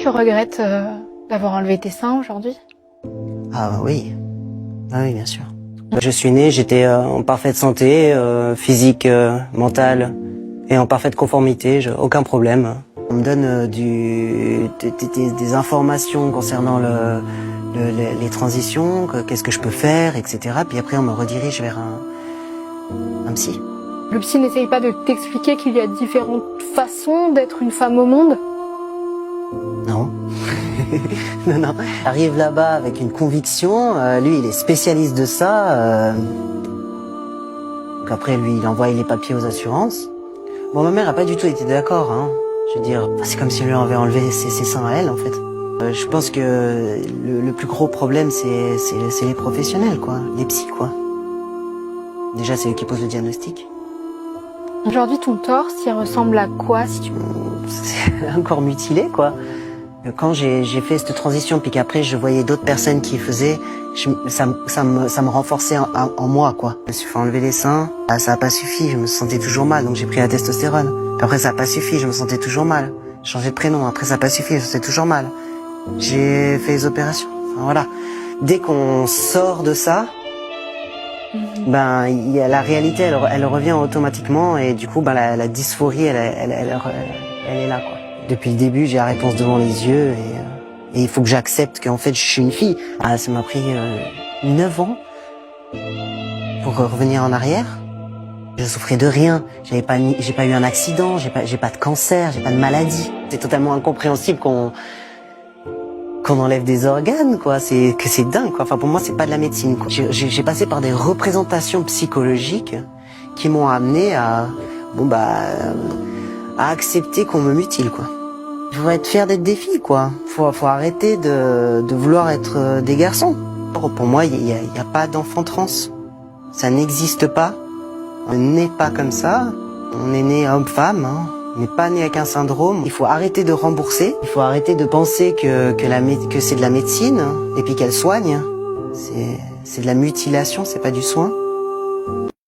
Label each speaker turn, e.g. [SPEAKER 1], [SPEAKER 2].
[SPEAKER 1] tu regrettes d'avoir enlevé tes seins aujourd'hui?
[SPEAKER 2] Ah bah oui. Ah oui, bien sûr. Je suis né, j'étais en parfaite santé, physique, mentale, et en parfaite conformité, j'ai aucun problème. On me donne des informations concernant les transitions, qu'est-ce que je peux faire, etc. Puis après on me redirige vers un psy.
[SPEAKER 1] Le psy n'essaye pas de t'expliquer qu'il y a différentes façons d'être une femme au monde?
[SPEAKER 2] Non. Non, non. J'arrive là-bas avec une conviction, lui il est spécialiste de ça. Donc après lui il envoie les papiers aux assurances. Bon, ma mère a pas du tout été d'accord, hein. Je veux dire, c'est comme si elle lui avait enlevé ses seins à elle, en fait. Je pense que le plus gros problème, c'est les professionnels, quoi. Les psys, quoi. Déjà, c'est eux qui posent le diagnostic.
[SPEAKER 1] Aujourd'hui, ton torse, il ressemble à quoi si tu...
[SPEAKER 2] C'est un corps mutilé, quoi. Quand j'ai fait cette transition, puis qu'après je voyais d'autres personnes qui faisaient, ça me renforçait en moi, quoi. Je me suis fait enlever les seins, ça a pas suffi, je me sentais toujours mal, donc j'ai pris la testostérone. Puis après ça a pas suffi, je me sentais toujours mal. J'ai changé de prénom, après ça a pas suffi, je me sentais toujours mal. J'ai fait les opérations, enfin, voilà. Dès qu'on sort de ça, ben il y a la réalité, elle revient automatiquement, et du coup ben la dysphorie, elle est là, quoi. Depuis le début, j'ai la réponse devant les yeux, et il faut que j'accepte qu'en fait je suis une fille. Ah, ça m'a pris 9 ans pour revenir en arrière. Je souffrais de rien, j'ai pas eu un accident, j'ai pas de cancer, j'ai pas de maladie. C'est totalement incompréhensible qu'on enlève des organes, quoi. C'est dingue, quoi. Enfin, pour moi, c'est pas de la médecine, quoi. J'ai passé par des représentations psychologiques qui m'ont amené à accepter qu'on me mutile, quoi. Il faut être fier d'être des filles, quoi. Faut arrêter de vouloir être des garçons. Pour moi, il y a pas d'enfant trans. Ça n'existe pas. On n'est pas comme ça. On est né homme-femme, hein. On n'est pas né avec un syndrome. Il faut arrêter de rembourser. Il faut arrêter de penser que c'est de la médecine, et puis qu'elle soigne. C'est de la mutilation, c'est pas du soin.